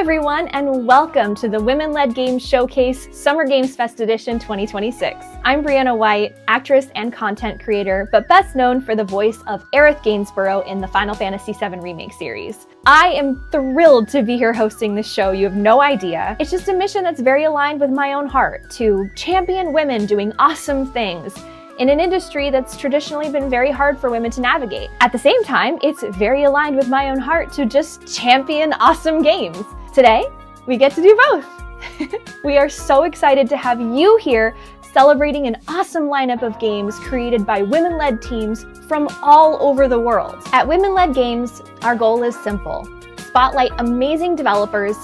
everyone, and welcome to the Women-Led Games Showcase Summer Games Fest Edition 2026. I'm Brianna White, actress and content creator, but best known for the voice of Aerith Gainsborough in the Final Fantasy VII Remake series. I am thrilled to be here hosting this show. You have no idea. It's just a mission that's very aligned with my own heart, to champion women doing awesome things in an industry that's traditionally been very hard for women to navigate. At the same time, it's very aligned with my own heart to just champion awesome games. Today, we get to do both. We are so excited to have you here celebrating an awesome lineup of games created by women-led teams from all over the world. At Women-Led Games, our goal is simple: spotlight amazing developers,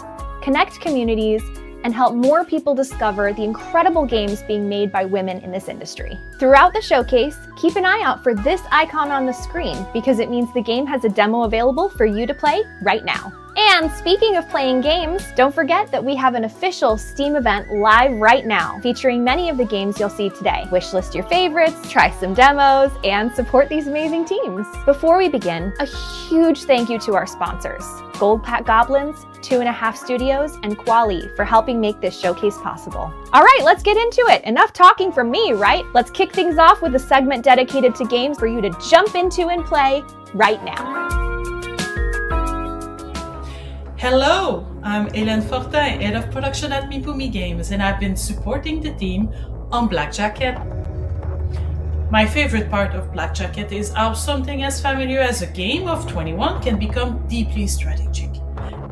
connect communities, and help more people discover the incredible games being made by women in this industry. Throughout the showcase, keep an eye out for this icon on the screen because it means the game has a demo available for you to play right now. And speaking of playing games, don't forget that we have an official Steam event live right now, featuring many of the games you'll see today. Wishlist your favorites, try some demos, and support these amazing teams. Before we begin, a huge thank you to our sponsors: Gold Cat Goblins, 2.5 Studios, and Quali for helping make this showcase possible. All right, let's get into it. Enough talking from me, right? Let's kick things off with a segment dedicated to games for you to jump into and play right now. Hello, I'm Hélène Fortin, Head of Production at Mipumi Games, and I've been supporting the team on Black Jacket. My favorite part of Black Jacket is how something as familiar as a game of 21 can become deeply strategic.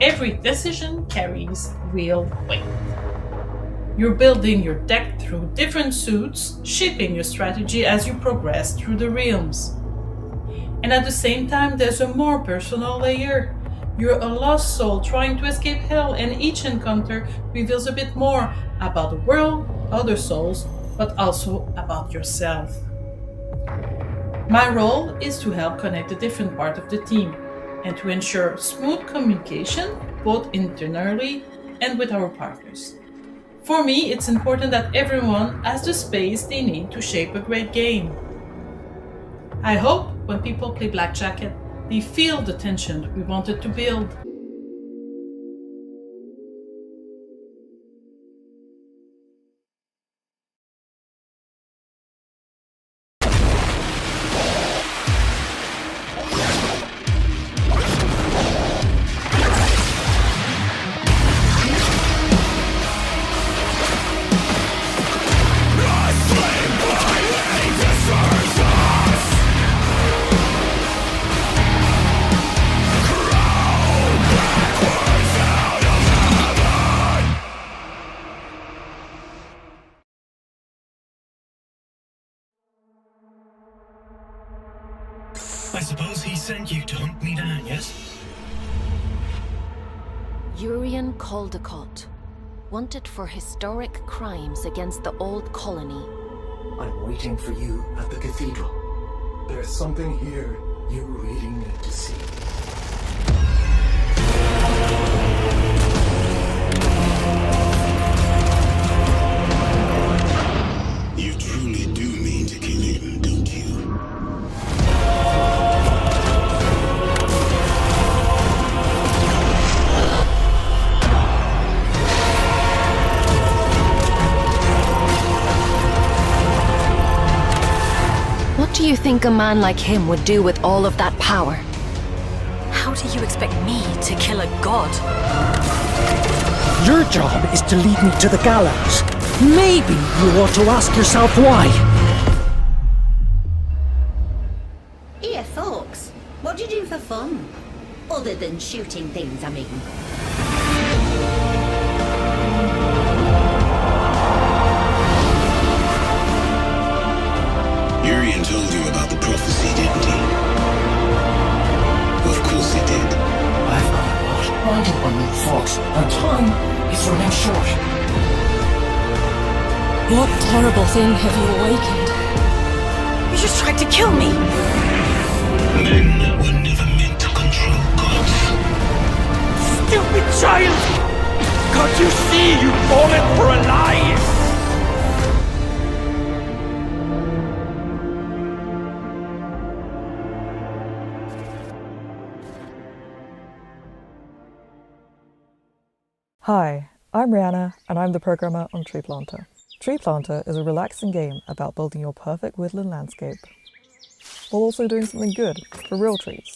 Every decision carries real weight. You're building your deck through different suits, shaping your strategy as you progress through the realms. And at the same time, there's a more personal layer. You're a lost soul trying to escape hell, and each encounter reveals a bit more about the world, other souls, but also about yourself. My role is to help connect the different parts of the team and to ensure smooth communication both internally and with our partners. For me, it's important that everyone has the space they need to shape a great game. I hope when people play Black Jacket, they feel the tension we wanted to build. I suppose he sent you to hunt me down, yes? Urian Caldecott, wanted for historic crimes against the old colony. I'm waiting for you at the cathedral. There's something here you really need to see. You truly do mean to kill him, don't you? What do you think a man like him would do with all of that power? How do you expect me to kill a god? Your job is to lead me to the gallows. Maybe you ought to ask yourself why. Here, folks. What do you do for fun? Other than shooting things, I mean. Urian told you about the prophecy, didn't he? Of course he did. I've got a lot riding on you folks, and time is running short. What terrible thing have you awakened? You just tried to kill me! Men were never meant to control gods. Stupid child! Can't you see you've fallen for a lie? Hi, I'm Rihanna, and I'm the programmer on Tree Planter. Tree Planter is a relaxing game about building your perfect woodland landscape, while also doing something good for real trees.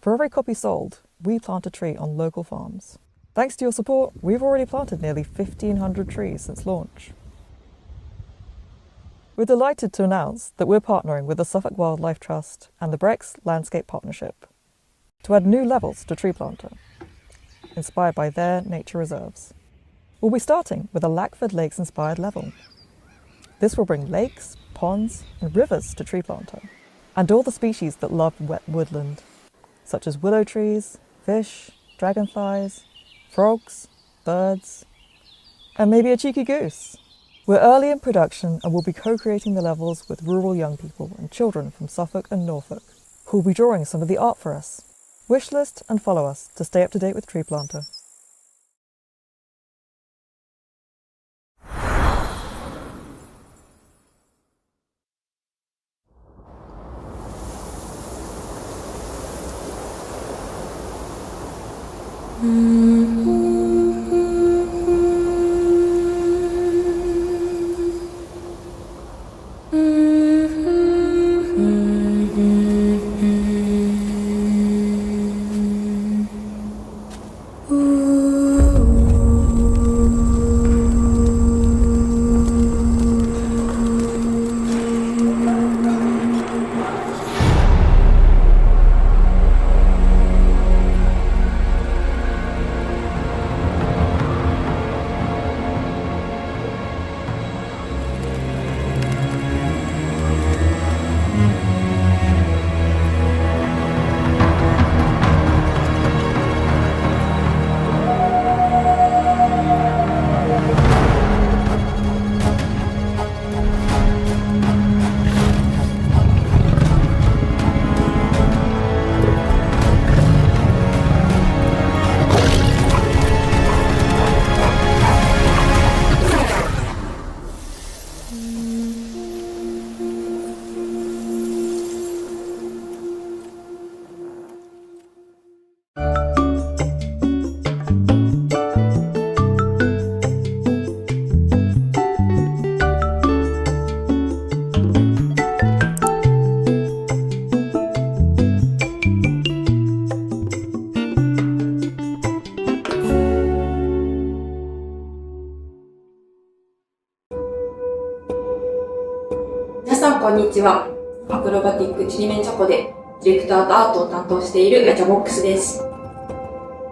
For every copy sold, we plant a tree on local farms. Thanks to your support, we've already planted nearly 1,500 trees since launch. We're delighted to announce that we're partnering with the Suffolk Wildlife Trust and the Brex Landscape Partnership to add new levels to Tree Planter, inspired by their nature reserves. We'll be starting with a Lackford Lakes-inspired level. This will bring lakes, ponds, and rivers to Tree Planter, and all the species that love wet woodland, such as willow trees, fish, dragonflies, frogs, birds, and maybe a cheeky goose. We're early in production and will be co-creating the levels with rural young people and children from Suffolk and Norfolk, who will be drawing some of the art for us. Wishlist and follow us to stay up to date with Tree Planter.皆さんこんにちは。アクロバティックちりめんチョコでディレクターとアートを担当しているガチャボックスです。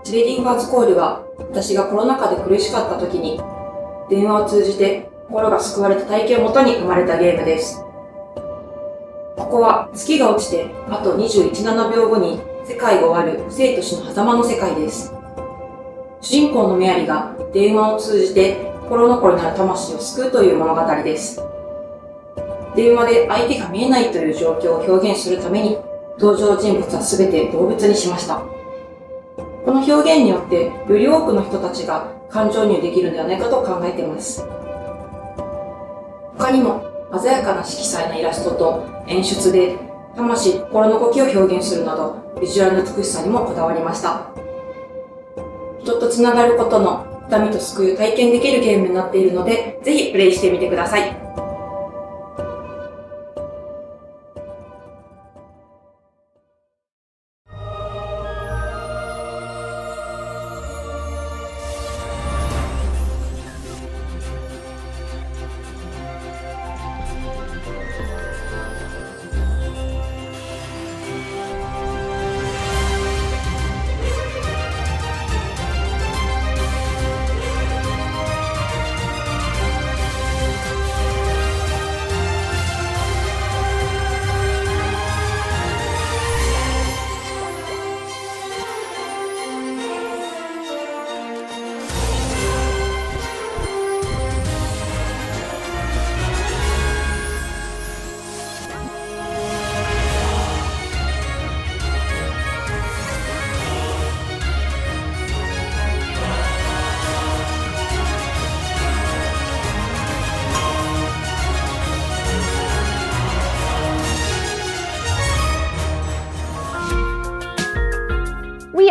チレディンガーズコールは私がコロナ禍で苦しかった時に電話を通じて心が救われた体験をもとに生まれたゲームです。ここは月が落ちてあと21.7秒後に世界が終わる生と死の狭間の世界です。主人公のメアリが電話を通じて心残りなる魂を救うという物語です。電話で相手が見えないという状況を表現するために登場人物は全て動物にしました。この表現によってより多くの人たちが感情移入できるのではないかと考えています。他にも鮮やかな色彩のイラストと演出で魂、心の動きを表現するなどビジュアルの美しさにもこだわりました。人とつながることの痛みと救いを体験できるゲームになっているのでぜひプレイしてみてください。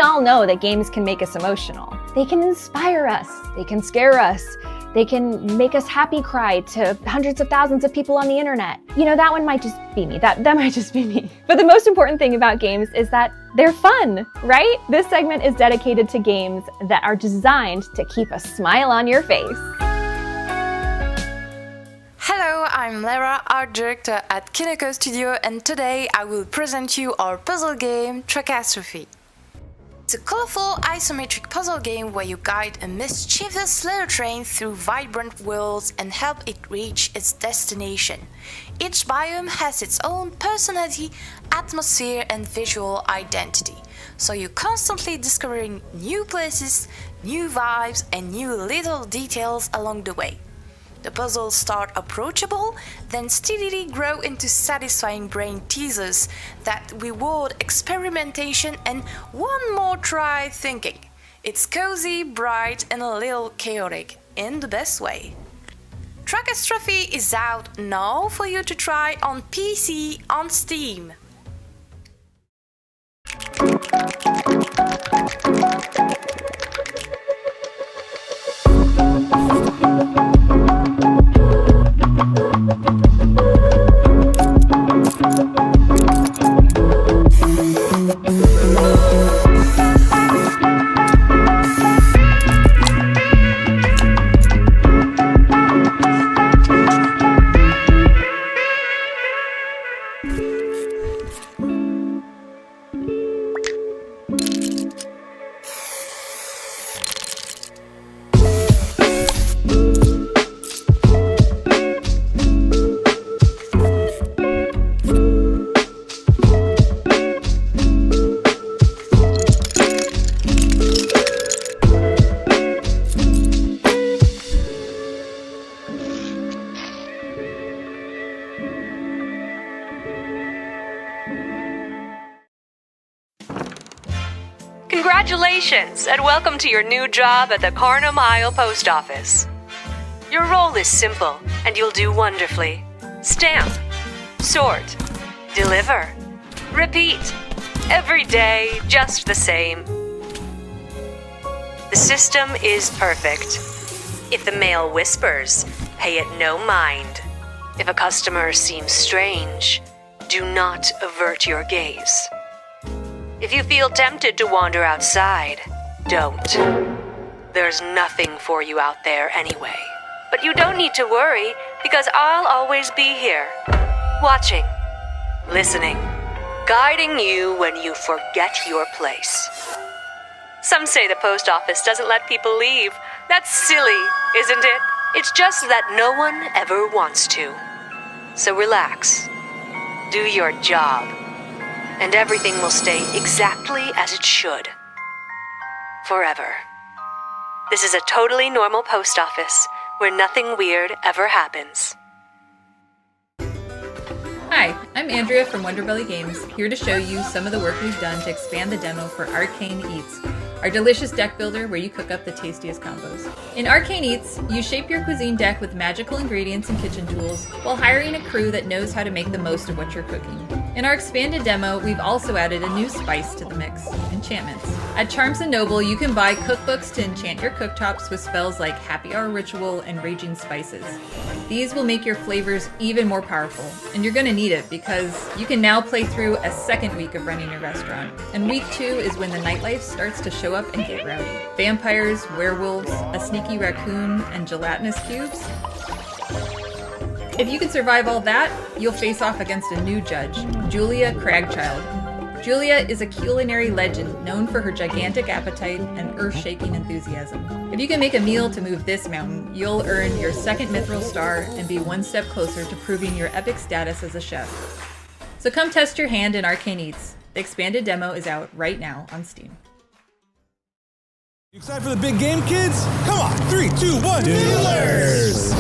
all know that games can make us emotional. They can inspire us, they can scare us, they can make us happy cry to hundreds of thousands of people on the internet. You know, that one might just be me. That might just be me. But the most important thing about games is that they're fun, right? This segment is dedicated to games that are designed to keep a smile on your face. Hello, I'm Lara, art director at Kineko Studio, and today I will present you our puzzle game, Tracastrophe. It's a colorful isometric puzzle game where you guide a mischievous little train through vibrant worlds and help it reach its destination. Each biome has its own personality, atmosphere, and visual identity, so you're constantly discovering new places, new vibes, and new little details along the way. The puzzles start approachable, then steadily grow into satisfying brain teasers that reward experimentation and one more try thinking. It's cozy, bright, and a little chaotic, in the best way. Tracastrophe is out now for you to try on PC on Steam. Congratulations, and welcome to your new job at the Carnum Isle Post Office. Your role is simple, and you'll do wonderfully. Stamp, sort, deliver, repeat. Every day, just the same. The system is perfect. If the mail whispers, pay it no mind. If a customer seems strange, do not avert your gaze. If you feel tempted to wander outside, don't. There's nothing for you out there anyway. But you don't need to worry, because I'll always be here, watching, listening, guiding you when you forget your place. Some say the post office doesn't let people leave. That's silly, isn't it? It's just that no one ever wants to. So relax. Do your job. And everything will stay exactly as it should. Forever. This is a totally normal post office where nothing weird ever happens. Hi, I'm Andrea from Wonderbelly Games, here to show you some of the work we've done to expand the demo for Arcane Eats, our delicious deck builder where you cook up the tastiest combos. In Arcane Eats, you shape your cuisine deck with magical ingredients and kitchen tools while hiring a crew that knows how to make the most of what you're cooking. In our expanded demo, we've also added a new spice to the mix, enchantments. At Charms & Noble, you can buy cookbooks to enchant your cooktops with spells like Happy Hour Ritual and Raging Spices. These will make your flavors even more powerful, and you're gonna need it because you can now play through a second week of running your restaurant. And week 2 is when the nightlife starts to show up and get rowdy. Vampires, werewolves, a sneaky raccoon, and gelatinous cubes. If you can survive all that, you'll face off against a new judge, Julia Cragchild. Julia is a culinary legend known for her gigantic appetite and earth-shaking enthusiasm. If you can make a meal to move this mountain, you'll earn your second Mithril Star and be one step closer to proving your epic status as a chef. So come test your hand in Arcane Eats. The expanded demo is out right now on Steam. You excited for the big game, kids? Come on, 3, 2, 1, dealers!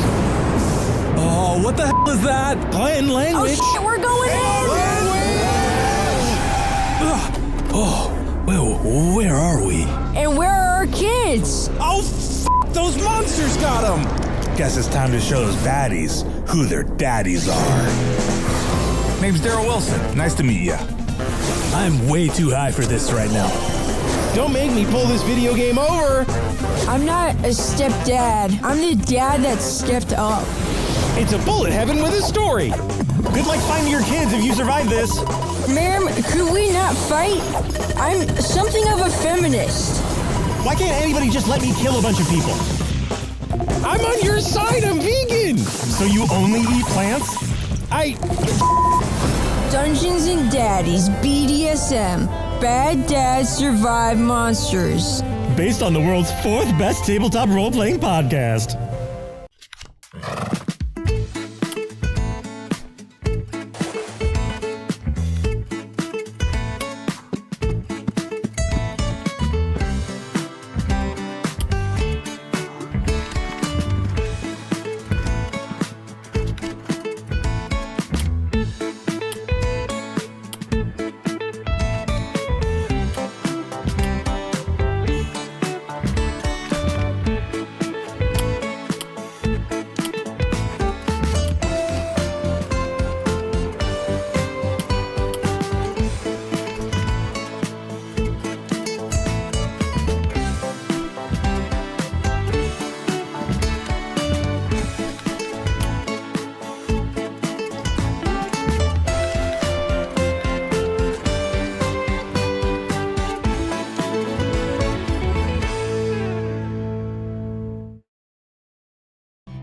Oh, what the hell is that? Plain language. Oh shit, we're going in! Oh, where are we? And where are our kids? Oh, those monsters got them! Guess it's time to show those baddies who their daddies are. Name's Daryl Wilson. Nice to meet ya. I'm way too high for this right now. Don't make me pull this video game over! I'm not a stepdad. I'm the dad that stepped up. It's a bullet heaven with a story! Good luck finding your kids if you survive this! Ma'am, could we not fight? I'm something of a feminist. Why can't anybody just let me kill a bunch of people? I'm on your side, I'm vegan! So you only eat plants? Dungeons and Daddies, BDSM. Bad dads survive monsters. Based on the world's 4th best tabletop role-playing podcast.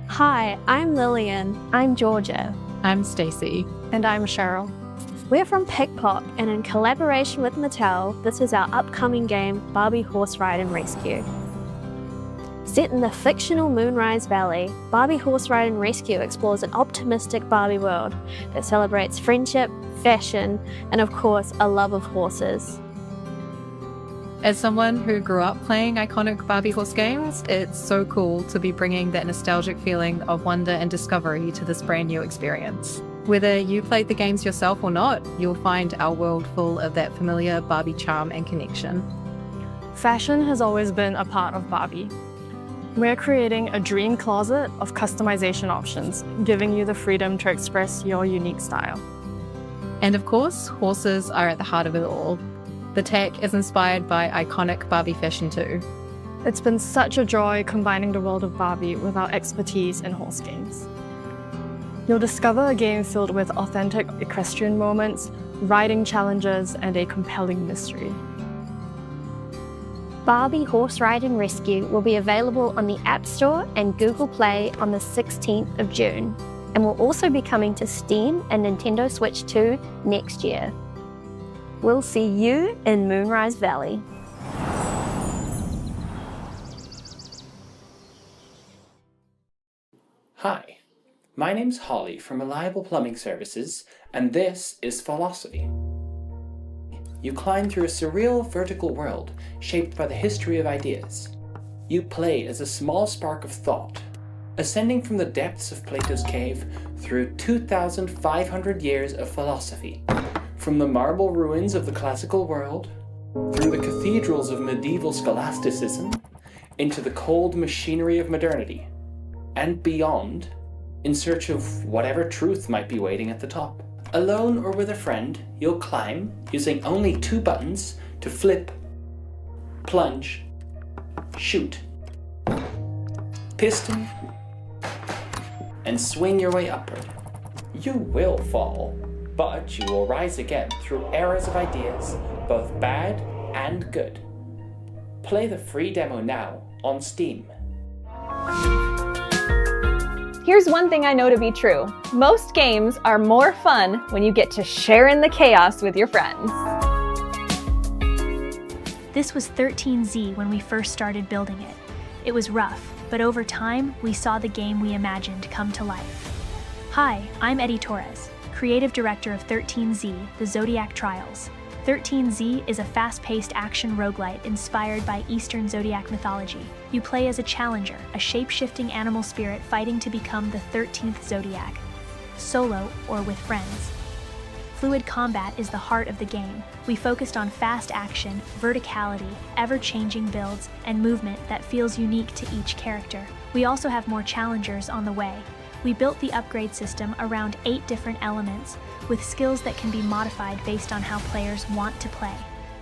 Hi, I'm Lillian. I'm Georgia. I'm Stacy. And I'm Cheryl. We're from Pickpock, and in collaboration with Mattel, this is our upcoming game, Barbie Horse Ride and Rescue. Set in the fictional Moonrise Valley, Barbie Horse Ride and Rescue explores an optimistic Barbie world that celebrates friendship, fashion, and of course, a love of horses. As someone who grew up playing iconic Barbie horse games, it's so cool to be bringing that nostalgic feeling of wonder and discovery to this brand new experience. Whether you played the games yourself or not, you'll find our world full of that familiar Barbie charm and connection. Fashion has always been a part of Barbie. We're creating a dream closet of customization options, giving you the freedom to express your unique style. And of course, horses are at the heart of it all. The tech is inspired by iconic Barbie fashion too. It's been such a joy combining the world of Barbie with our expertise in horse games. You'll discover a game filled with authentic equestrian moments, riding challenges, and a compelling mystery. Barbie Horse Ride and Rescue will be available on the App Store and Google Play on the 16th of June, and will also be coming to Steam and Nintendo Switch 2 next year. We'll see you in Moonrise Valley. Hi, my name's Holly from Reliable Plumbing Services, and this is Philosophy. You climb through a surreal vertical world shaped by the history of ideas. You play as a small spark of thought, ascending from the depths of Plato's cave through 2,500 years of philosophy. From the marble ruins of the classical world, through the cathedrals of medieval scholasticism, into the cold machinery of modernity, and beyond, in search of whatever truth might be waiting at the top. Alone or with a friend, you'll climb using only 2 buttons to flip, plunge, shoot, piston, and swing your way upward. You will fall, but you will rise again through eras of ideas, both bad and good. Play the free demo now on Steam. Here's one thing I know to be true. Most games are more fun when you get to share in the chaos with your friends. This was 13Z when we first started building it. It was rough, but over time, we saw the game we imagined come to life. Hi, I'm Eddie Torres, Creative Director of 13Z, The Zodiac Trials. 13Z is a fast-paced action roguelite inspired by Eastern Zodiac mythology. You play as a challenger, a shape-shifting animal spirit fighting to become the 13th Zodiac, solo or with friends. Fluid combat is the heart of the game. We focused on fast action, verticality, ever-changing builds, and movement that feels unique to each character. We also have more challengers on the way. We built the upgrade system around 8 different elements, with skills that can be modified based on how players want to play.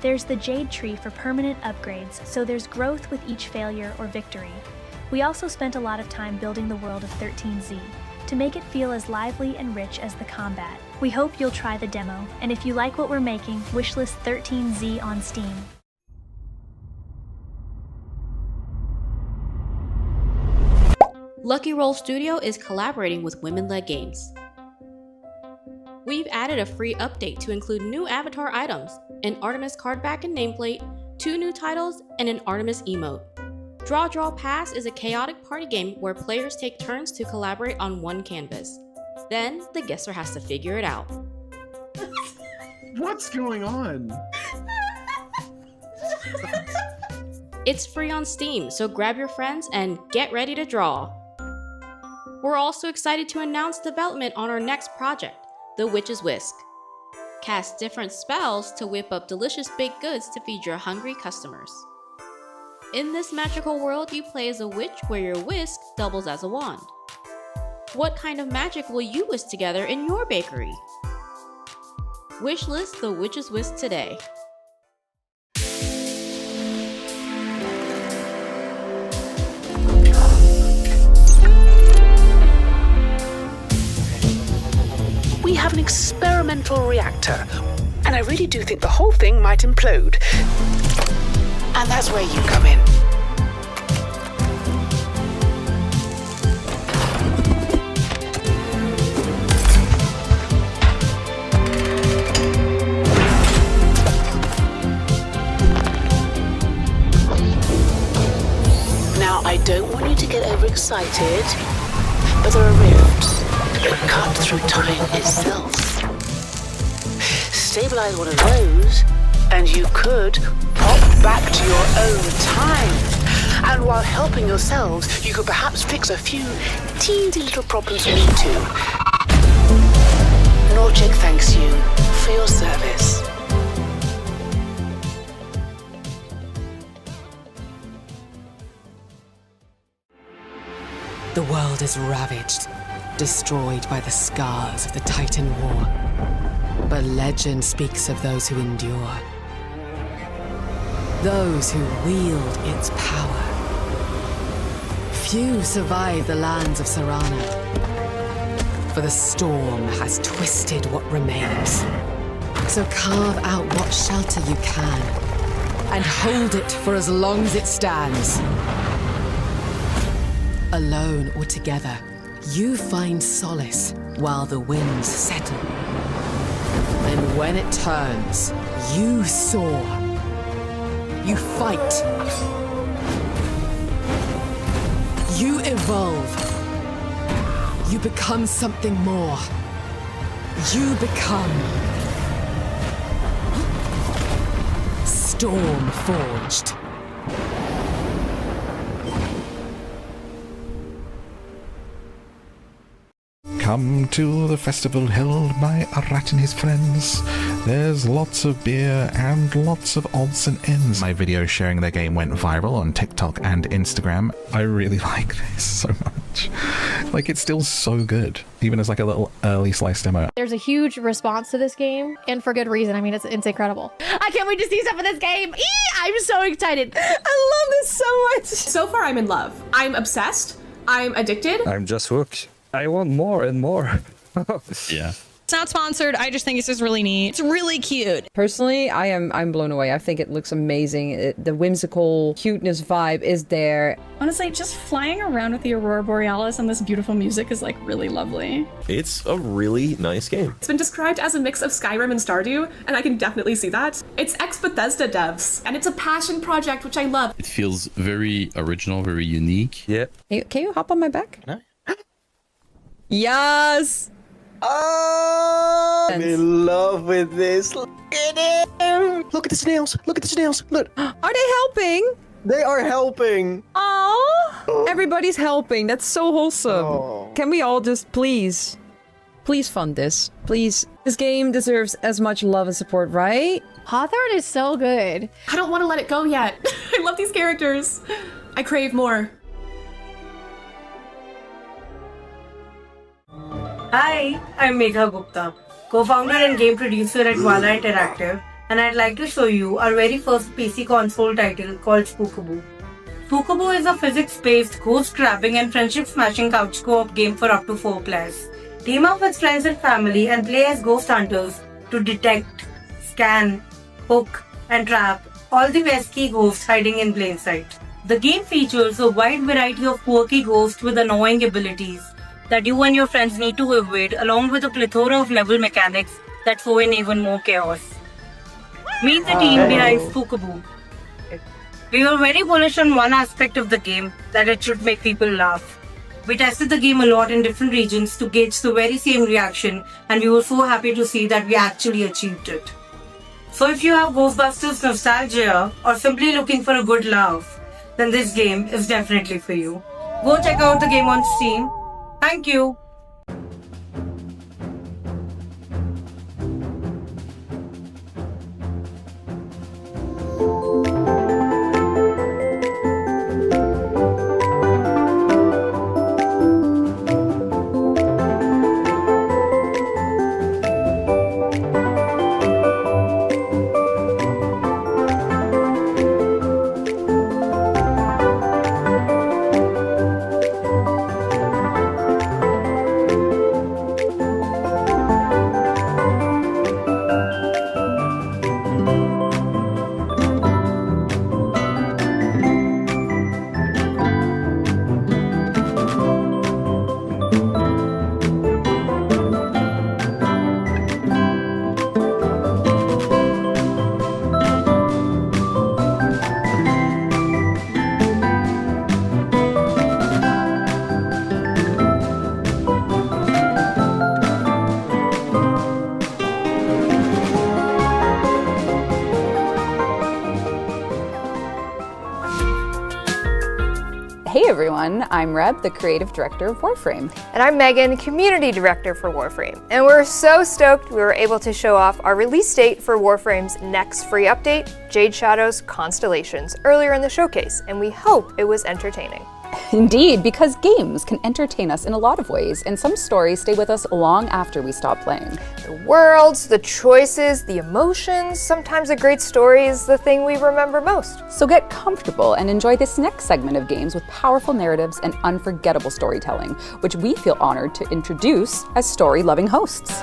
There's the Jade Tree for permanent upgrades, so there's growth with each failure or victory. We also spent a lot of time building the world of 13Z, to make it feel as lively and rich as the combat. We hope you'll try the demo, and if you like what we're making, wishlist 13Z on Steam. Lucky Roll Studio is collaborating with women-led games. We've added a free update to include new avatar items, an Artemis card back and nameplate, 2 new titles, and an Artemis emote. Draw Pass is a chaotic party game where players take turns to collaborate on one canvas. Then, the guesser has to figure it out. What's going on? It's free on Steam, so grab your friends and get ready to draw. We're also excited to announce development on our next project, The Witch's Whisk. Cast different spells to whip up delicious baked goods to feed your hungry customers. In this magical world, you play as a witch where your whisk doubles as a wand. What kind of magic will you whisk together in your bakery? Wishlist The Witch's Whisk today. We have an experimental reactor, and I really do think the whole thing might implode. And that's where you come in. Now, I don't want you to get overexcited, but there are rifts that cut through time itself. Stabilize one of those, and you could pop back to your own time. And while helping yourselves, you could perhaps fix a few teensy little problems for me too. Norchick thanks you for your service. The world is ravaged, destroyed by the scars of the Titan War. But legend speaks of those who endure. Those who wield its power. Few survive the lands of Sarana, for the storm has twisted what remains. So carve out what shelter you can, and hold it for as long as it stands. Alone or together, you find solace while the winds settle. And when it turns, you soar. You fight. You evolve. You become something more. You become Storm Forged. Come to the festival held by a rat and his friends. There's lots of beer and lots of odds and ends. My video sharing their game went viral on TikTok and Instagram. I really like this so much. Like, it's still so good, even as like a little early slice demo. There's a huge response to this game, and for good reason. I mean, it's incredible. I can't wait to see stuff in this game. I'm so excited. I love this so much. So far, I'm in love. I'm obsessed. I'm addicted. I'm just hooked. I want more and more. Yeah. It's not sponsored. I just think it's just really neat. It's really cute. Personally, I'm blown away. I think it looks amazing. The whimsical cuteness vibe is there. Honestly, just flying around with the Aurora Borealis and this beautiful music is like really lovely. It's a really nice game. It's been described as a mix of Skyrim and Stardew, and I can definitely see that. It's ex-Bethesda devs, and it's a passion project, which I love. It feels very original, very unique. Yeah. Can you hop on my back? No. Yes! Oh, I'm in love with this. Look at him! Look at the snails! Look at the snails! Look! Are they helping? They are helping! Oh, everybody's helping. That's so wholesome. Oh. Can we all just please fund this? Please. This game deserves as much love and support, right? Hawthorne is so good. I don't want to let it go yet. I love these characters. I crave more. Hi, I'm Megha Gupta, co-founder and game producer at Vala Interactive, and I'd like to show you our very first PC console title called Spookaboo. Spookaboo is a physics-based ghost trapping and friendship-smashing couch co-op game for up to 4 players. Team up with friends and family and play as ghost hunters to detect, scan, hook, and trap all the pesky ghosts hiding in plain sight. The game features a wide variety of quirky ghosts with annoying abilities that you and your friends need to evade, along with a plethora of level mechanics that throw in even more chaos. Meet the team behind Spookaboo. We were very bullish on one aspect of the game, that it should make people laugh. We tested the game a lot in different regions to gauge the very same reaction, and we were so happy to see that we actually achieved it. So if you have Ghostbusters nostalgia or simply looking for a good laugh, then this game is definitely for you. Go check out the game on Steam. Thank you. Hey everyone, I'm Reb, the creative director of Warframe. And I'm Megan, community director for Warframe. And we're so stoked we were able to show off our release date for Warframe's next free update, Jade Shadow's Constellations, earlier in the showcase, and we hope it was entertaining. Indeed, because games can entertain us in a lot of ways, and some stories stay with us long after we stop playing. The worlds, the choices, the emotions, sometimes a great story is the thing we remember most. So get comfortable and enjoy this next segment of games with powerful narratives and unforgettable storytelling, which we feel honored to introduce as story-loving hosts.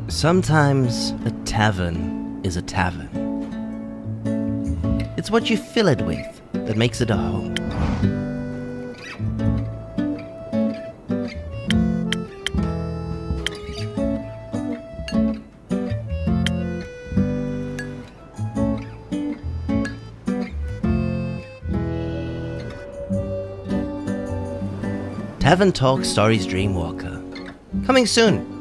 Sometimes a tavern is a tavern. It's what you fill it with that makes it a home. Tavern Talk Stories Dreamwalker. Coming soon.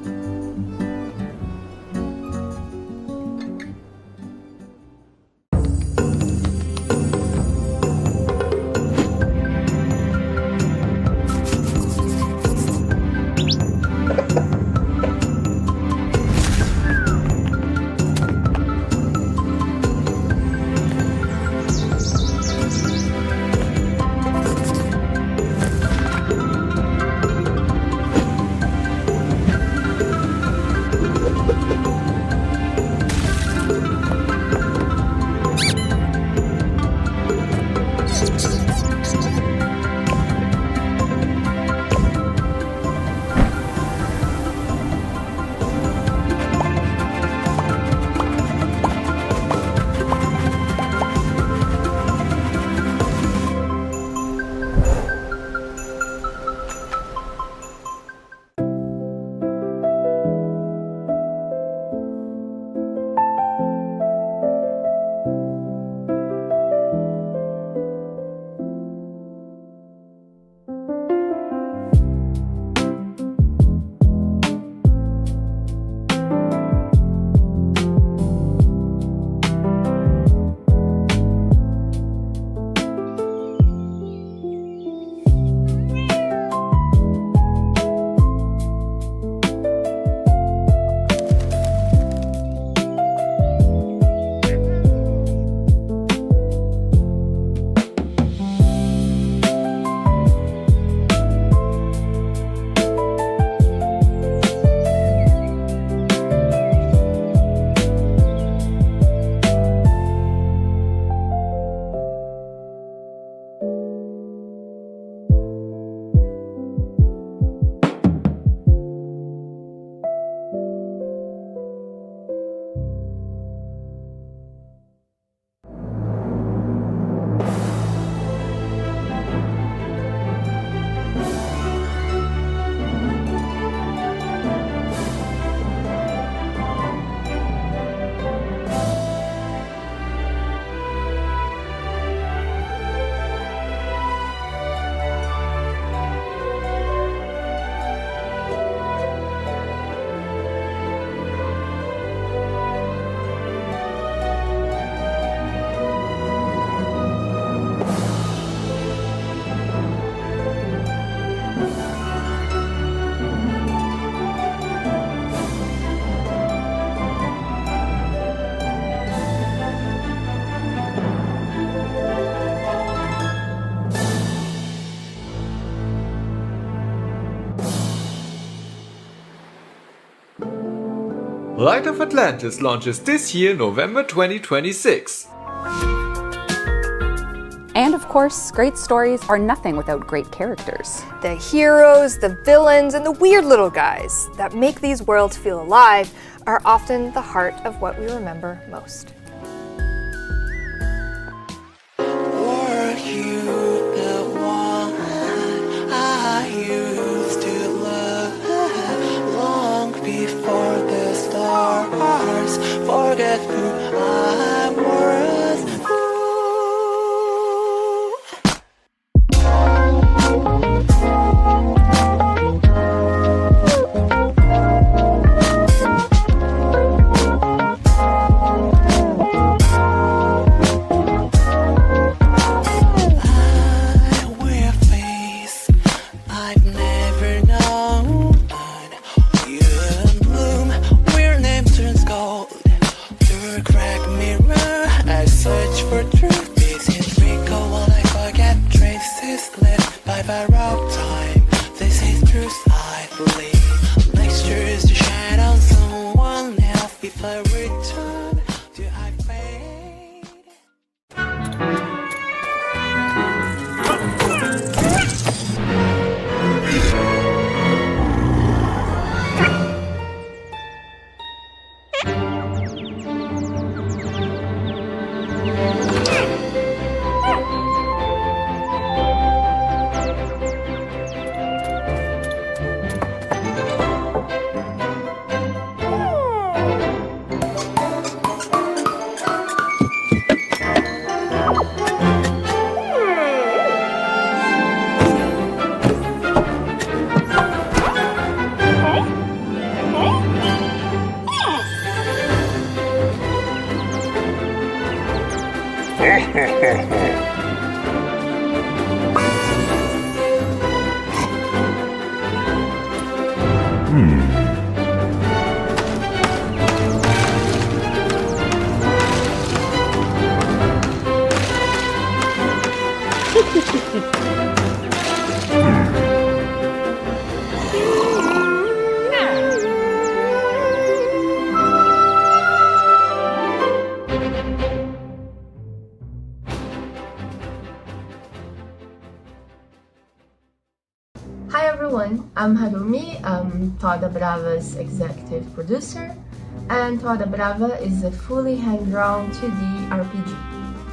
Light of Atlantis launches this year, November 2026. And of course, great stories are nothing without great characters. The heroes, the villains, and the weird little guys that make these worlds feel alive are often the heart of what we remember most. Were you the one I used to love long before the stars forget who I was? Hi everyone, I'm Harumi, I'm Toda Brava's executive producer, and Toda Brava is a fully hand-drawn 2D RPG.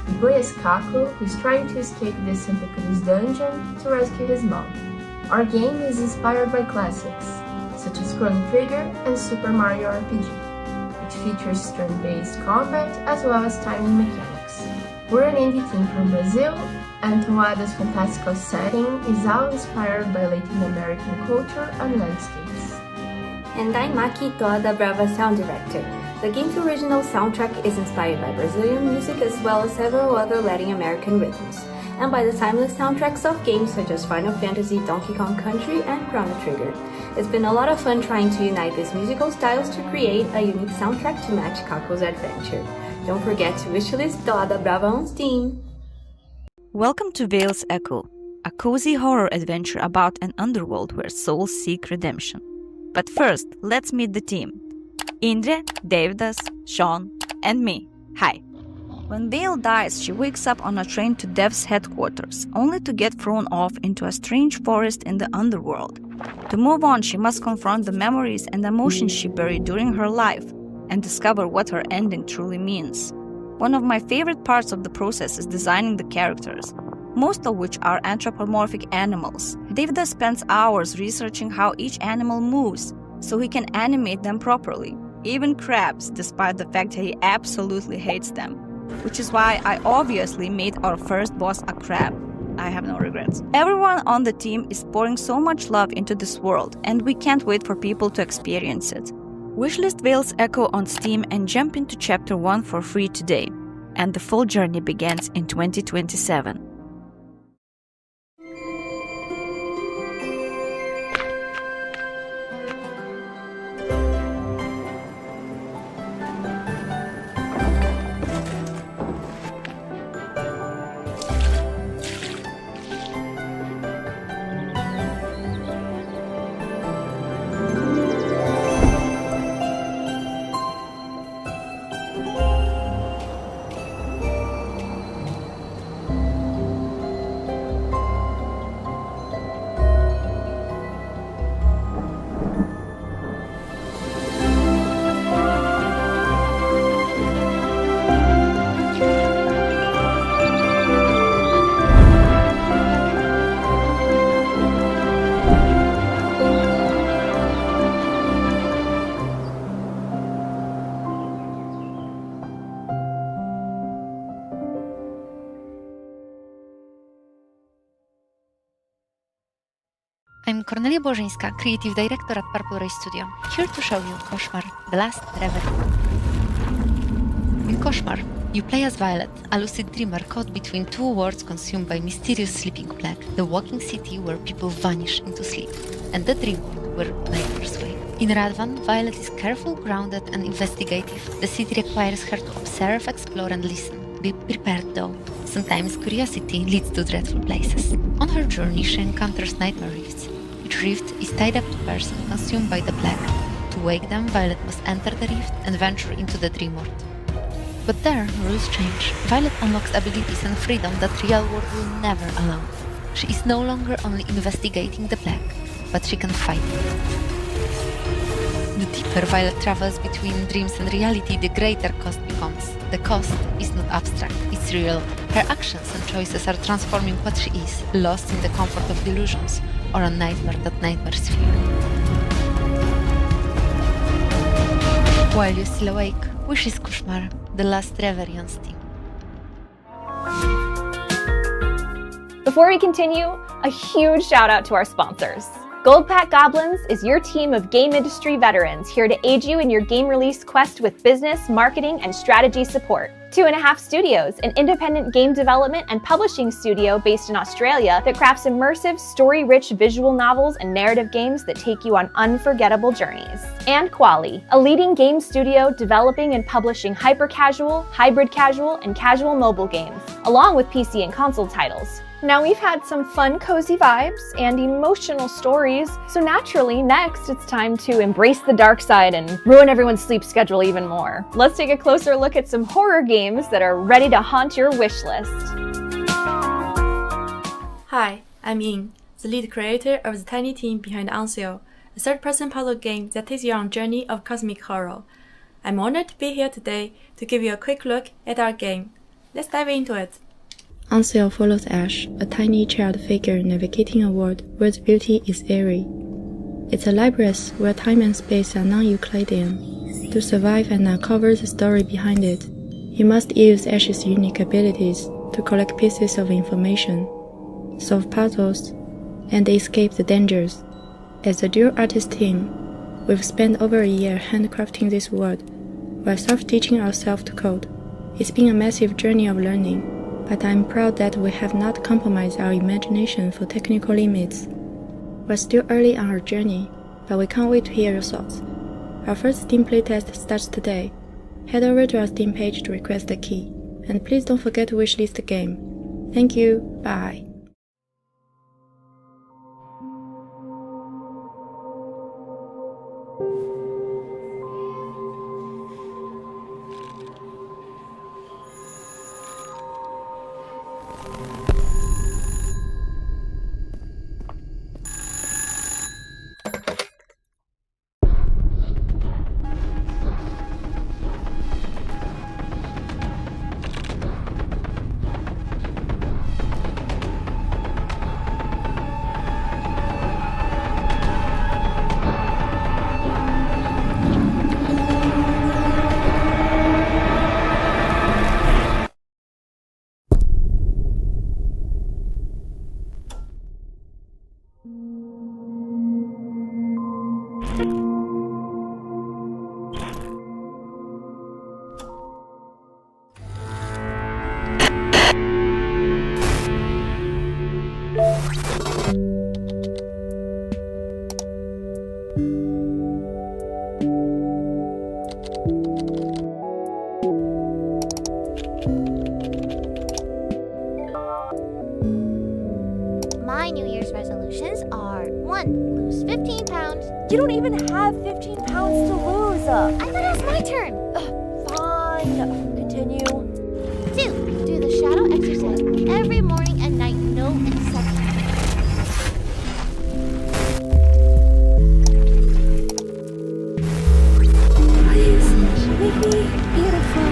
We play as Kako, who is trying to escape the Santa Cruz dungeon to rescue his mom. Our game is inspired by classics, such as Chrono Trigger and Super Mario RPG. It features turn-based combat as well as timing mechanics. We're an indie team from Brazil, and Toada's fantastical setting is all inspired by Latin American culture and landscapes. And I'm Maki, Toda Brava sound director. The game's original soundtrack is inspired by Brazilian music as well as several other Latin American rhythms, and by the timeless soundtracks of games such as Final Fantasy, Donkey Kong Country, and Chrono Trigger. It's been a lot of fun trying to unite these musical styles to create a unique soundtrack to match Kako's adventure. Don't forget to wishlist Toda Brava on Steam! Welcome to Veil's Echo, a cozy horror adventure about an underworld where souls seek redemption. But first, let's meet the team. Indre, Davidas, Sean, and me. Hi. When Veil dies, she wakes up on a train to Dev's headquarters, only to get thrown off into a strange forest in the underworld. To move on, she must confront the memories and emotions she buried during her life, and discover what her ending truly means. One of my favorite parts of the process is designing the characters, most of which are anthropomorphic animals. David spends hours researching how each animal moves, so he can animate them properly, even crabs, despite the fact that he absolutely hates them. Which is why I obviously made our first boss a crab. I have no regrets. Everyone on the team is pouring so much love into this world, and we can't wait for people to experience it. Wishlist Veil's Echo on Steam and jump into Chapter 1 for free today, and the full journey begins in 2027. Kornelia Bożyńska, Creative Director at Purple Ray Studio, here to show you Koszmar, The Last Reverie. In Koszmar, you play as Violet, a lucid dreamer caught between two worlds consumed by mysterious sleeping plague, the walking city where people vanish into sleep, and the dream world where nightmares reign. In Radvan, Violet is careful, grounded, and investigative. The city requires her to observe, explore, and listen. Be prepared though. Sometimes curiosity leads to dreadful places. On her journey, she encounters nightmare rifts. Each rift is tied up to a person consumed by the plague. To wake them, Violet must enter the rift and venture into the dream world. But there, rules change. Violet unlocks abilities and freedom that real world will never allow. She is no longer only investigating the plague, but she can fight it. The deeper Violet travels between dreams and reality, the greater cost becomes. The cost is not abstract, it's real. Her actions and choices are transforming what she is, lost in the comfort of delusions, or a nightmare that nightmares fear. While you're still awake, wishes Koszmar, The Last Reverie on Steam. Before we continue, a huge shout out to our sponsors. Goldpack Goblins is your team of game industry veterans here to aid you in your game release quest with business, marketing, and strategy support. 2.5 Studios, an independent game development and publishing studio based in Australia that crafts immersive, story-rich visual novels and narrative games that take you on unforgettable journeys. And Quali, a leading game studio developing and publishing hyper-casual, hybrid casual, and casual mobile games, along with PC and console titles. Now we've had some fun, cozy vibes and emotional stories, so naturally, next it's time to embrace the dark side and ruin everyone's sleep schedule even more. Let's take a closer look at some horror games that are ready to haunt your wish list. Hi, I'm Ying, the lead creator of the tiny team behind Anseal, a third-person puzzle game that takes you on a journey of cosmic horror. I'm honored to be here today to give you a quick look at our game. Let's dive into it. Anseal follows Ash, a tiny child figure navigating a world where the beauty is airy. It's a labyrinth where time and space are non-Euclidean. To survive and uncover the story behind it, you must use Ash's unique abilities to collect pieces of information, solve puzzles, and escape the dangers. As a dual artist team, we've spent over a year handcrafting this world while self-teaching ourselves to code. It's been a massive journey of learning, but I'm proud that we have not compromised our imagination for technical limits. We're still early on our journey, but we can't wait to hear your thoughts. Our first Steam playtest starts today. Head over to our Steam page to request a key, and please don't forget to wishlist the game. Thank you, bye. My New Year's resolutions are 1. Lose 15 pounds. You don't even have 15 pounds to lose. I thought it was my turn. Fine. Continue. 2. Do the shadow exercise every morning and night, no exception. Please, make me beautiful.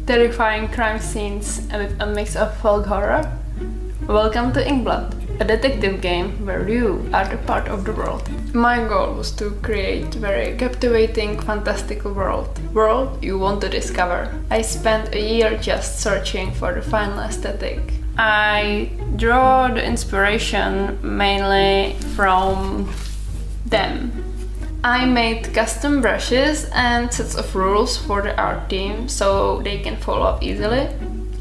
terrifying crime scenes with a mix of folk horror? Welcome to Inkblot, a detective game where you are the part of the world. My goal was to create a very captivating, fantastical world you want to discover. I spent a year just searching for the final aesthetic. I draw the inspiration mainly from them. I made custom brushes and sets of rules for the art team so they can follow up easily,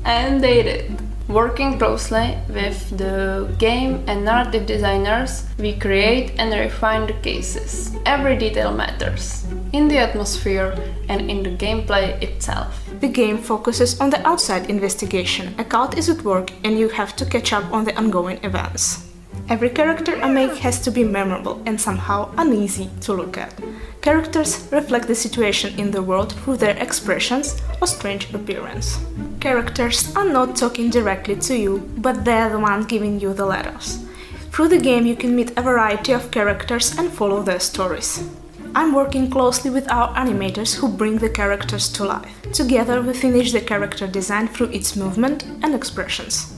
and they did. Working closely with the game and narrative designers, we create and refine the cases. Every detail matters, in the atmosphere and in the gameplay itself. The game focuses on the outside investigation. A cult is at work and you have to catch up on the ongoing events. Every character I make has to be memorable and somehow uneasy to look at. Characters reflect the situation in the world through their expressions or strange appearance. Characters are not talking directly to you, but they're the ones giving you the letters. Through the game you can meet a variety of characters and follow their stories. I'm working closely with our animators who bring the characters to life. Together we finish the character design through its movement and expressions.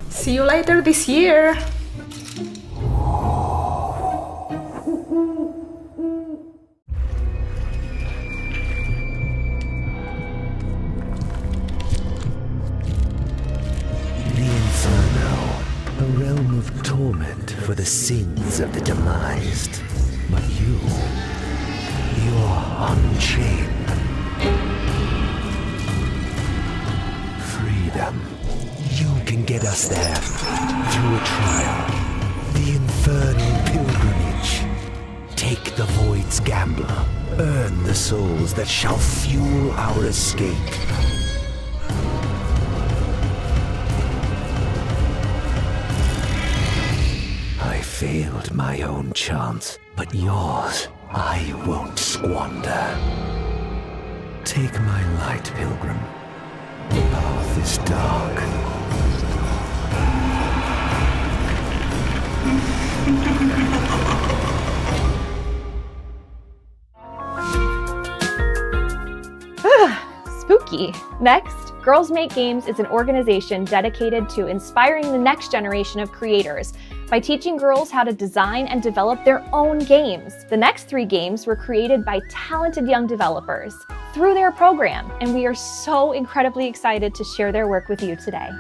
See you later this year! The Inferno, a realm of torment for the sins of the demised. But you're unchained. Freedom. You can get us there through a trial. The Infernal Pilgrimage. Take the Void's Gambler. Earn the souls that shall fuel our escape. I failed my own chance, but yours I won't squander. Take my light, Pilgrim. The path is dark. Spooky. Next, Girls Make Games is an organization dedicated to inspiring the next generation of creators by teaching girls how to design and develop their own games. The next 3 games were created by talented young developers through their program, and we are so incredibly excited to share their work with you today.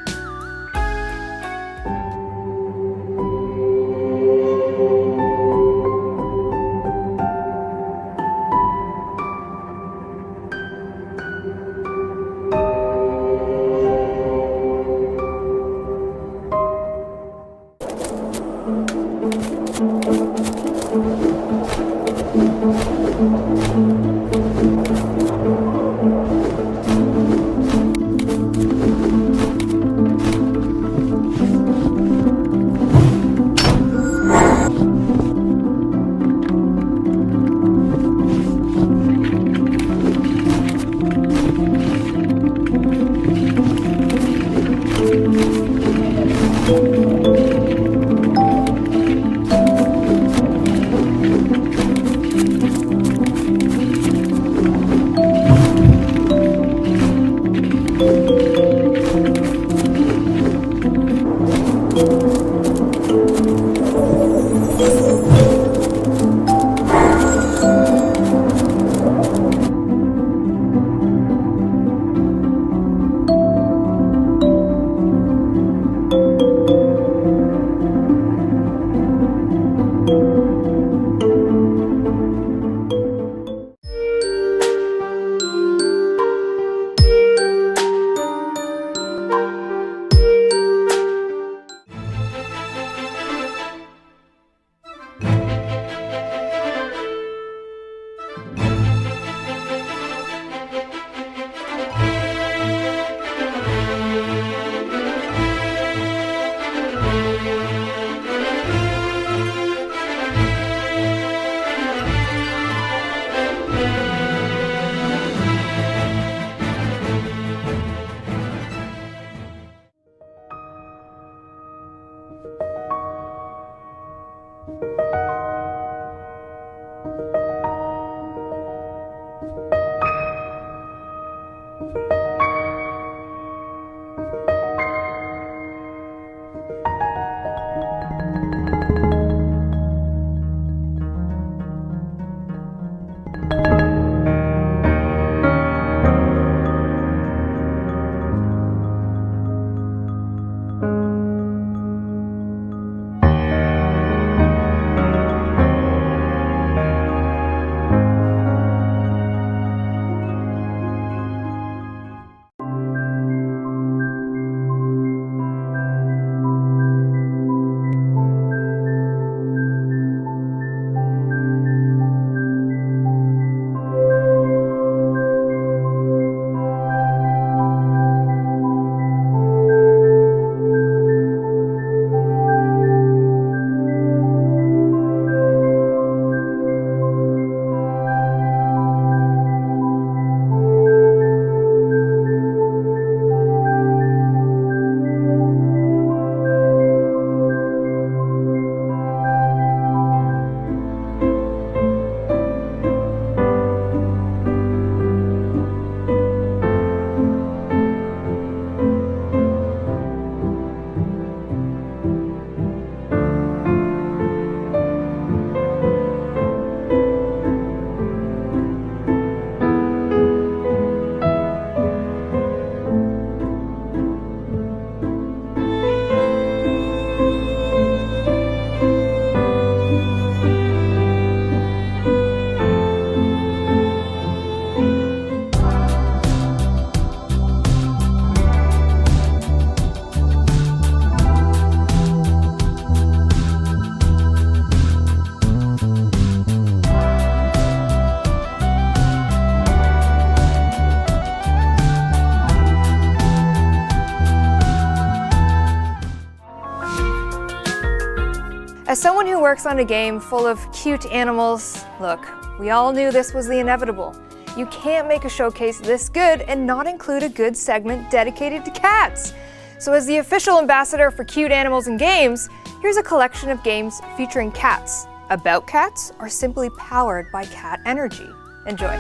works on a game full of cute animals, look, we all knew this was the inevitable. You can't make a showcase this good and not include a good segment dedicated to cats. So as the official ambassador for cute animals and games, here's a collection of games featuring cats, about cats, or simply powered by cat energy. Enjoy.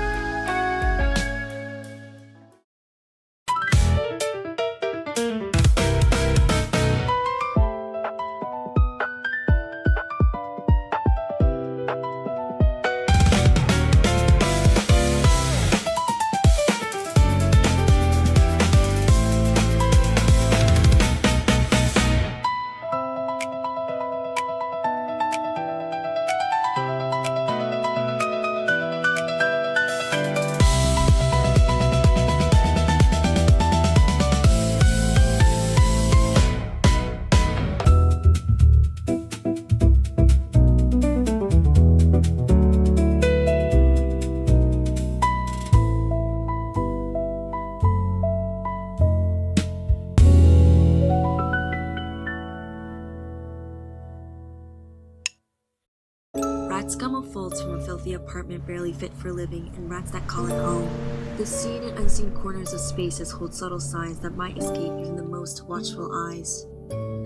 Rats scum of folds from a filthy apartment barely fit for living, and rats that call it home. The seen and unseen corners of spaces hold subtle signs that might escape even the most watchful eyes.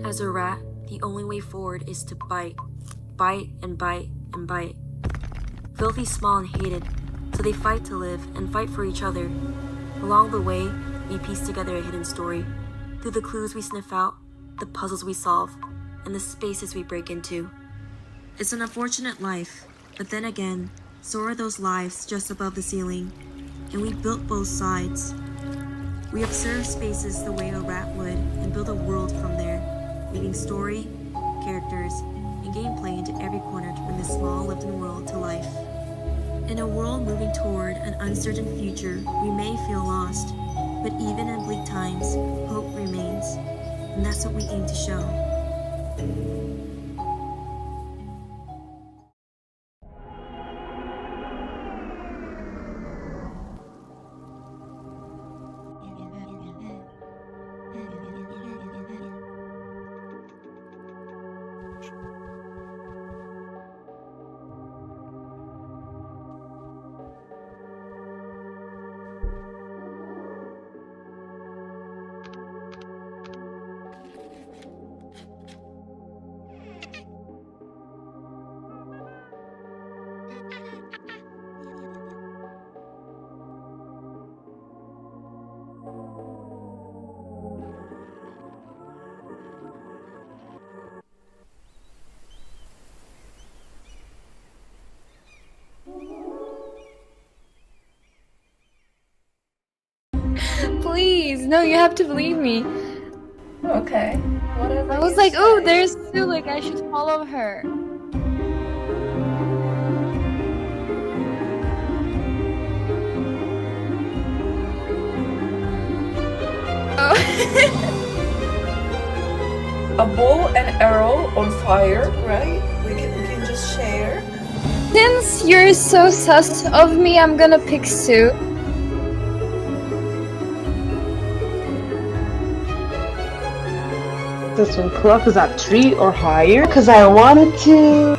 As a rat, the only way forward is to bite. Bite and bite and bite. Filthy, small, and hated, so they fight to live and fight for each other. Along the way, we piece together a hidden story. Through the clues we sniff out, the puzzles we solve, and the spaces we break into. It's an unfortunate life, but then again, so are those lives just above the ceiling, and we built both sides. We observe spaces the way a rat would and build a world from there, weaving story, characters, and gameplay into every corner to bring this small lived-in world to life. In a world moving toward an uncertain future, we may feel lost, but even in bleak times, hope remains, and that's what we aim to show. Please, no, you have to believe me. Okay. Whatever. I was like, oh, there's Sue, like I should follow her. A bow and arrow on fire, right? We can just share. Since you're so sus of me, I'm gonna pick Sue. This one clock is at 3 or higher because I wanted to.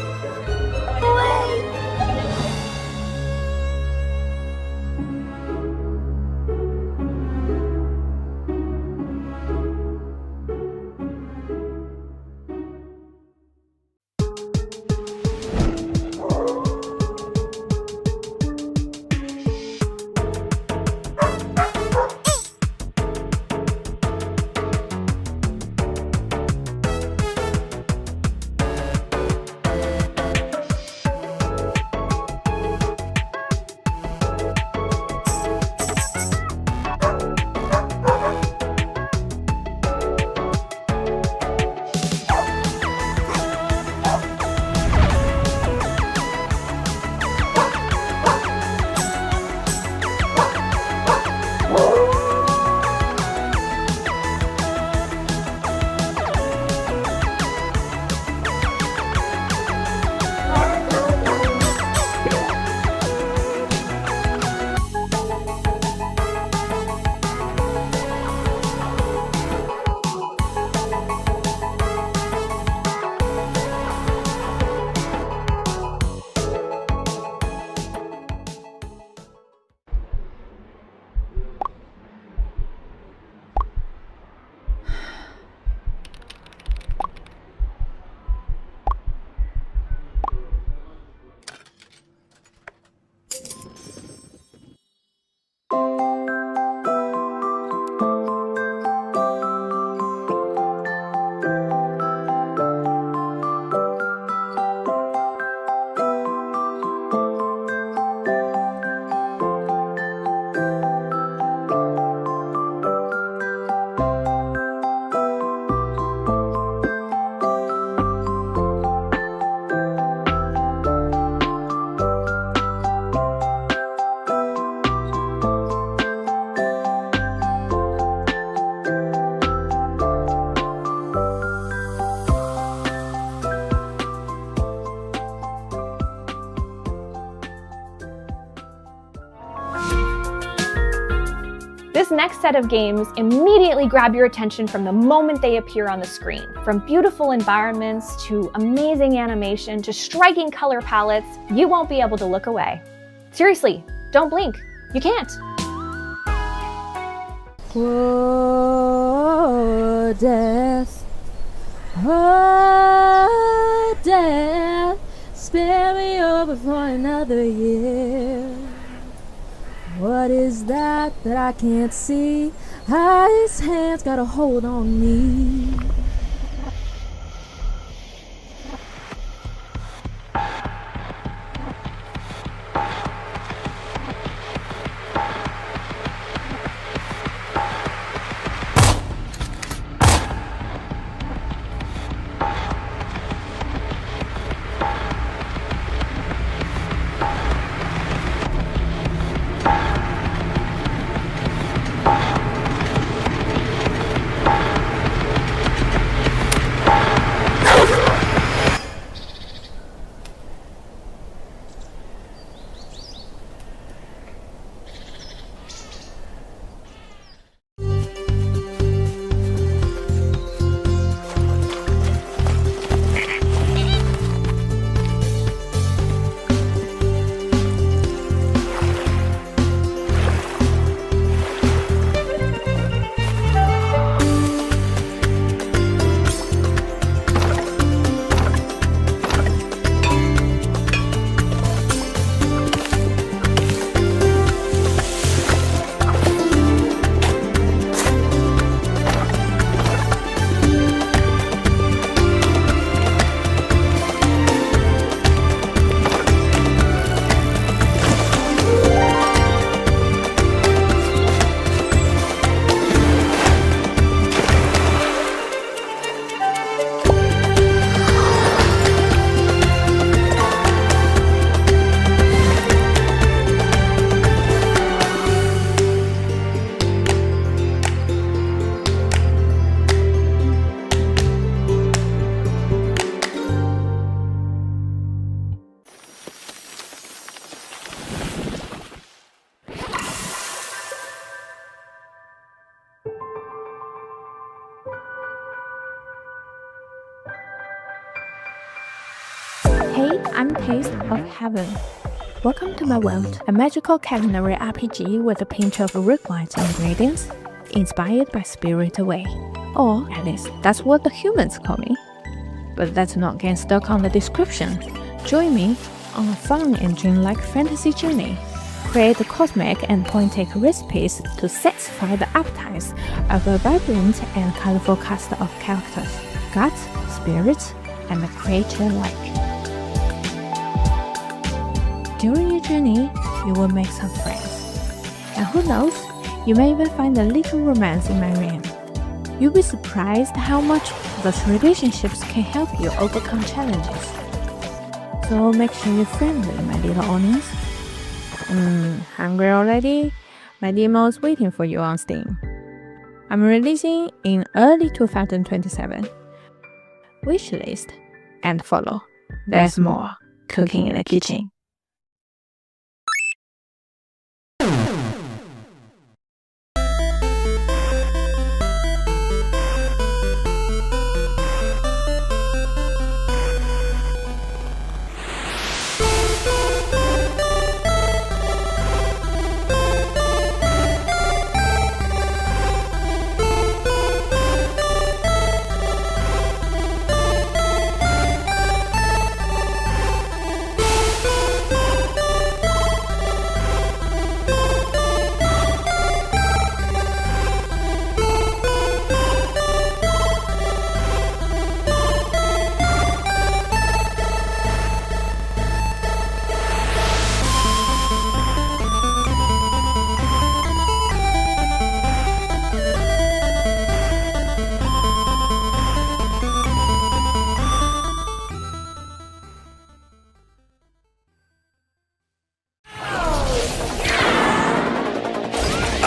This next set of games immediately grab your attention from the moment they appear on the screen. From beautiful environments to amazing animation to striking color palettes, you won't be able to look away. Seriously, don't blink. You can't. Oh, death. Oh, death. Spare me over for another year. What is that I can't see? His hands got a hold on me. Hey, I'm Taste of Heaven. Welcome to my world, a magical culinary RPG with a pinch of root-wise ingredients, inspired by Spirit Away. Or at least that's what the humans call me. But let's not get stuck on the description. Join me on a fun and dreamlike fantasy journey. Create the cosmic and poetic recipes to satisfy the appetites of a vibrant and colorful cast of characters, gods, spirits, and the creature alike. During your journey, you will make some friends. And who knows, you may even find a little romance in my realm. You'll be surprised how much those relationships can help you overcome challenges. So make sure you're friendly, my little audience. Hungry already? My demo is waiting for you on Steam. I'm releasing in early 2027. Wishlist and follow. There's more cooking in the kitchen.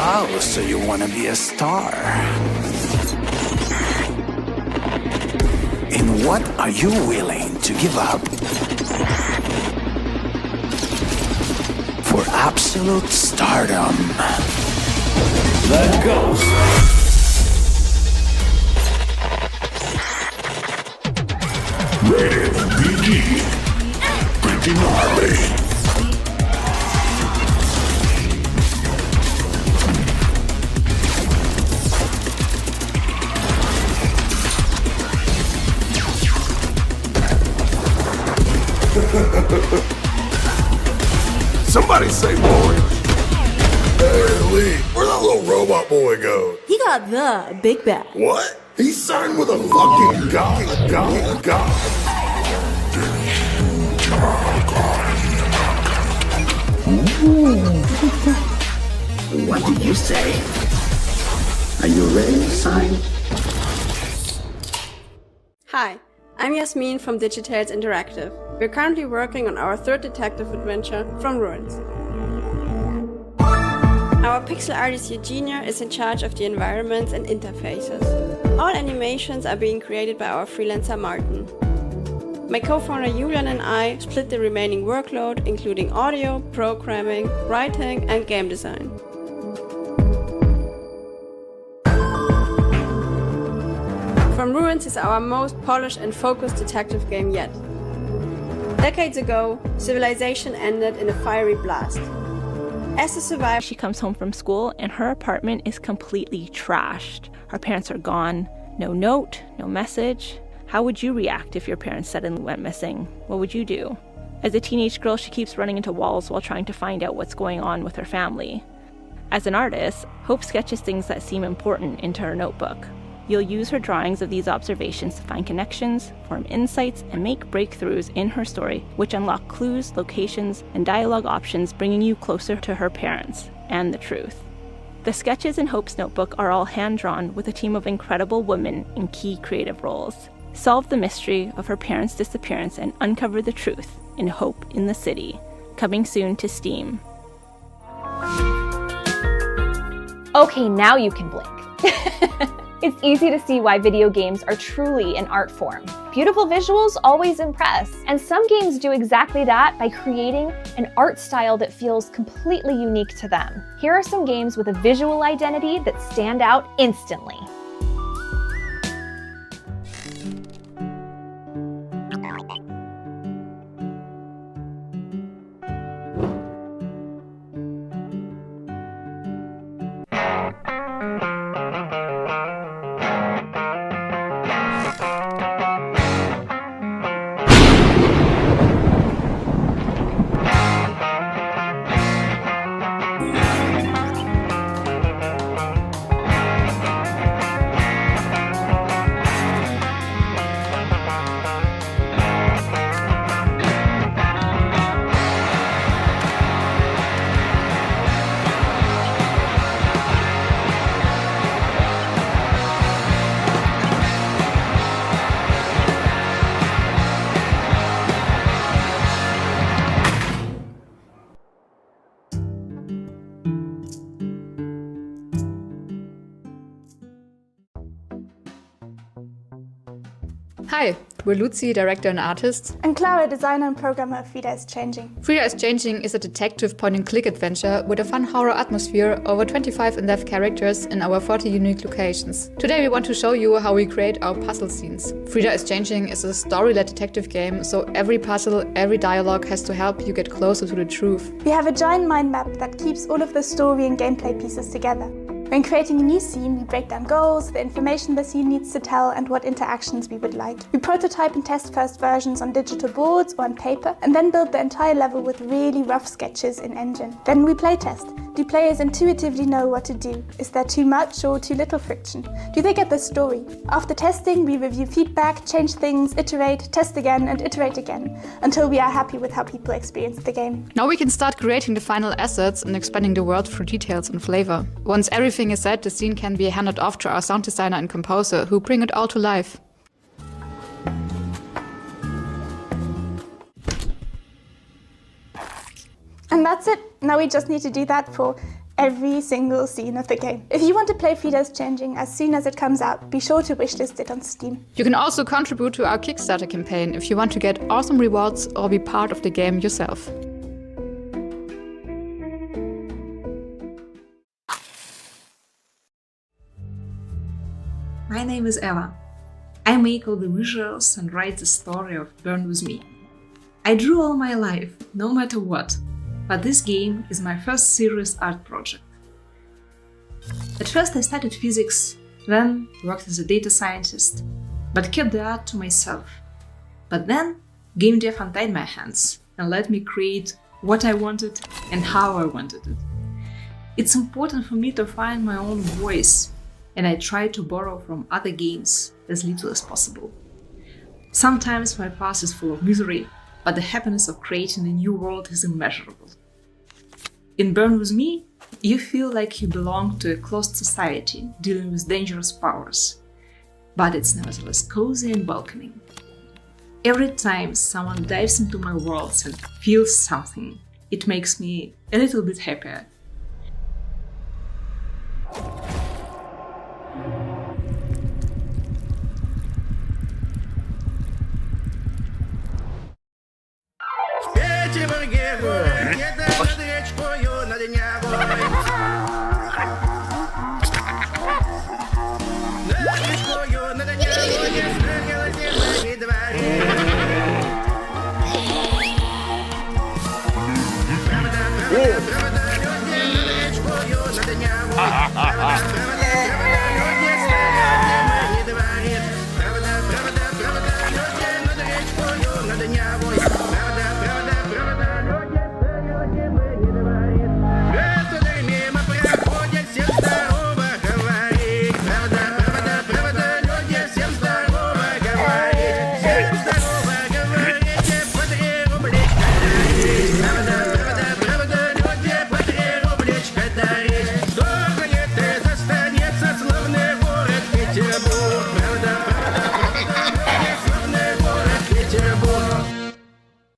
Oh, so you want to be a star? And what are you willing to give up for absolute stardom? Let go. Rated PG. Pretty gnarly. Somebody say boy. Hey, Lee, where'd that little robot boy go? He got the big bag. What? He's signed with a fucking god. What did you say? Are you ready to sign? Hi, I'm Yasmin from Digitales Interactive. We're currently working on our third detective adventure, From Ruins. Our pixel artist Eugenia is in charge of the environments and interfaces. All animations are being created by our freelancer Martin. My co-founder Julian and I split the remaining workload, including audio, programming, writing, and game design. From Ruins is our most polished and focused detective game yet. Decades ago, civilization ended in a fiery blast. As a survivor, she comes home from school and her apartment is completely trashed. Her parents are gone. No note, no message. How would you react if your parents suddenly went missing? What would you do? As a teenage girl, she keeps running into walls while trying to find out what's going on with her family. As an artist, Hope sketches things that seem important into her notebook. You'll use her drawings of these observations to find connections, form insights, and make breakthroughs in her story, which unlock clues, locations, and dialogue options, bringing you closer to her parents and the truth. The sketches in Hope's notebook are all hand-drawn with a team of incredible women in key creative roles. Solve the mystery of her parents' disappearance and uncover the truth in Hope in the City. Coming soon to Steam. Okay, now you can blink. It's easy to see why video games are truly an art form. Beautiful visuals always impress, and some games do exactly that by creating an art style that feels completely unique to them. Here are some games with a visual identity that stand out instantly. Hi, we're Lucy, director and artist. And Clara, designer and programmer of Frida is Changing. Frida is Changing is a detective point-and-click adventure with a fun horror atmosphere, over 25 in-depth characters in our 40 unique locations. Today we want to show you how we create our puzzle scenes. Frida is Changing is a story-led detective game, so every puzzle, every dialogue has to help you get closer to the truth. We have a giant mind map that keeps all of the story and gameplay pieces together. When creating a new scene, we break down goals, the information the scene needs to tell, and what interactions we would like. We prototype and test first versions on digital boards or on paper, and then build the entire level with really rough sketches in Engine. Then we playtest. Do players intuitively know what to do? Is there too much or too little friction? Do they get the story? After testing, we review feedback, change things, iterate, test again, and iterate again, until we are happy with how people experience the game. Now we can start creating the final assets and expanding the world through details and flavor. Once everything is set, the scene can be handed off to our sound designer and composer, who bring it all to life. And that's it. Now we just need to do that for every single scene of the game. If you want to play Frida is Changing as soon as it comes out, be sure to wishlist it on Steam. You can also contribute to our Kickstarter campaign if you want to get awesome rewards or be part of the game yourself. name is Ella. I make all the visuals and write the story of Burn With Me. I drew all my life, no matter what, but this game is my first serious art project. At first I studied physics, then worked as a data scientist, but kept the art to myself. But then game dev untied my hands and let me create what I wanted and how I wanted it. It's important for me to find my own voice, and I try to borrow from other games as little as possible. Sometimes my past is full of misery, but the happiness of creating a new world is immeasurable. In Burn With Me, you feel like you belong to a closed society dealing with dangerous powers, but it's nevertheless cozy and welcoming. Every time someone dives into my worlds and feels something, it makes me a little bit happier.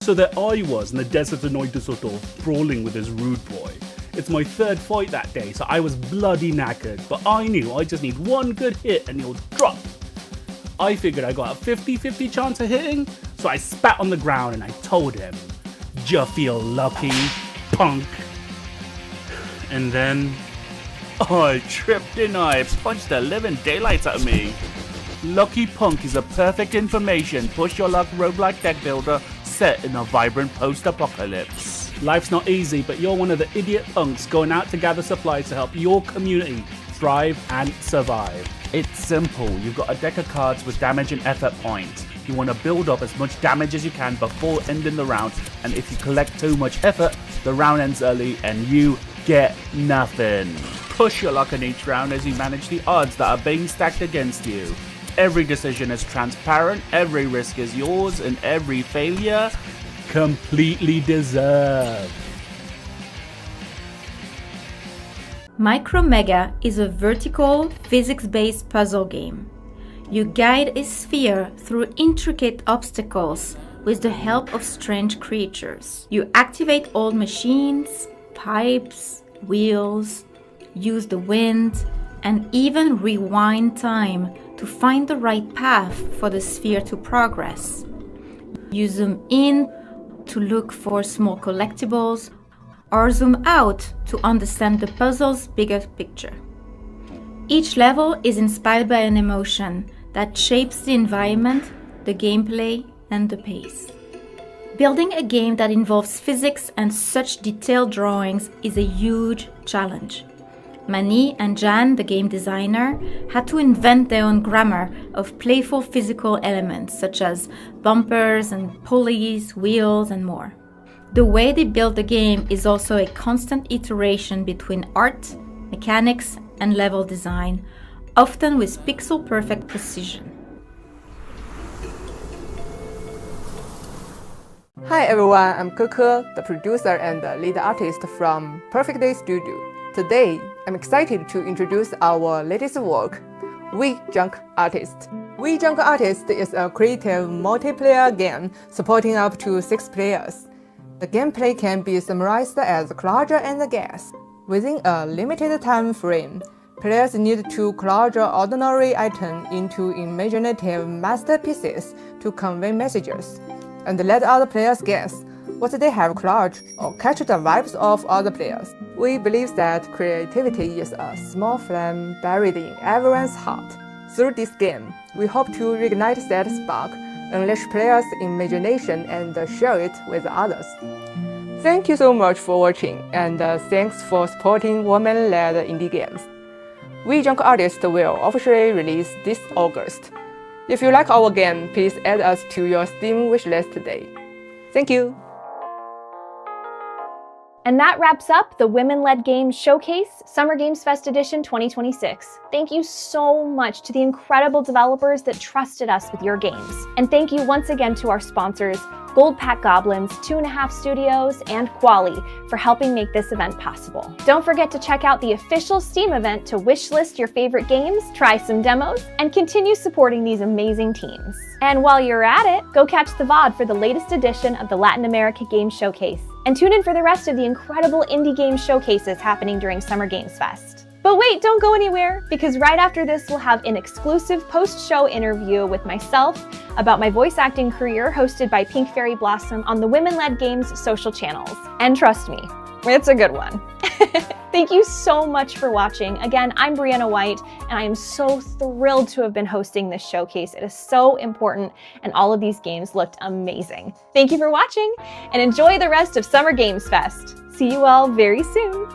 So there I was in the desert of Neudersdorf, brawling with this rude boy. It's my third fight that day, so I was bloody knackered, but I knew I just need one good hit and he'll drop. I figured I got a 50-50 chance of hitting, so I spat on the ground and I told him, "Ya feel lucky, punk?" And then I tripped and I punched the living daylights out of me. Lucky Punk is a perfect information push your luck roguelike deck builder set in a vibrant post-apocalypse. Life's not easy, but you're one of the idiot punks going out to gather supplies to help your community thrive and survive. It's simple. You've got a deck of cards with damage and effort points. You want to build up as much damage as you can before ending the round, and if you collect too much effort, the round ends early and you get nothing. Push your luck in each round as you manage the odds that are being stacked against you. Every decision is transparent, every risk is yours, and every failure completely deserved. Micro Mega is a vertical, physics-based puzzle game. You guide a sphere through intricate obstacles with the help of strange creatures. You activate old machines, pipes, wheels, use the wind, and even rewind time to find the right path for the sphere to progress. You zoom in to look for small collectibles, or zoom out to understand the puzzle's bigger picture. Each level is inspired by an emotion that shapes the environment, the gameplay, and the pace. Building a game that involves physics and such detailed drawings is a huge challenge. Mani and Jan, the game designer, had to invent their own grammar of playful physical elements such as bumpers and pulleys, wheels, and more. The way they built the game is also a constant iteration between art, mechanics, and level design, often with pixel-perfect precision. Hi everyone, I'm Keke, the producer and the lead artist from Perfect Day Studio. Today, I'm excited to introduce our latest work, We Junk Artist. We Junk Artist is a creative multiplayer game supporting up to 6 players. The gameplay can be summarized as collage and guess. Within a limited time frame, players need to collage ordinary items into imaginative masterpieces to convey messages, and let other players guess what they have collaged or catch the vibes of other players. We believe that creativity is a small flame buried in everyone's heart. Through this game, we hope to reignite that spark, unleash players' imagination, and share it with others. Thank you so much for watching, and thanks for supporting women-led indie games. We Junk Artists will officially release this August. If you like our game, please add us to your Steam wishlist today. Thank you! And that wraps up the Women-Led Games Showcase Summer Games Fest Edition 2026. Thank you so much to the incredible developers that trusted us with your games. And thank you once again to our sponsors, Gold Pack Goblins, 2.5 Studios, and Quali for helping make this event possible. Don't forget to check out the official Steam event to wishlist your favorite games, try some demos, and continue supporting these amazing teams. And while you're at it, go catch the VOD for the latest edition of the Latin America Games Showcase. And tune in for the rest of the incredible indie game showcases happening during Summer Games Fest. But wait, don't go anywhere, because right after this we'll have an exclusive post-show interview with myself about my voice acting career hosted by Pink Fairy Blossom on the Women-Led Games social channels. And trust me, it's a good one. Thank you so much for watching. Again, I'm Brianna White, and I am so thrilled to have been hosting this showcase. It is so important, and all of these games looked amazing. Thank you for watching, and enjoy the rest of Summer Games Fest. See you all very soon.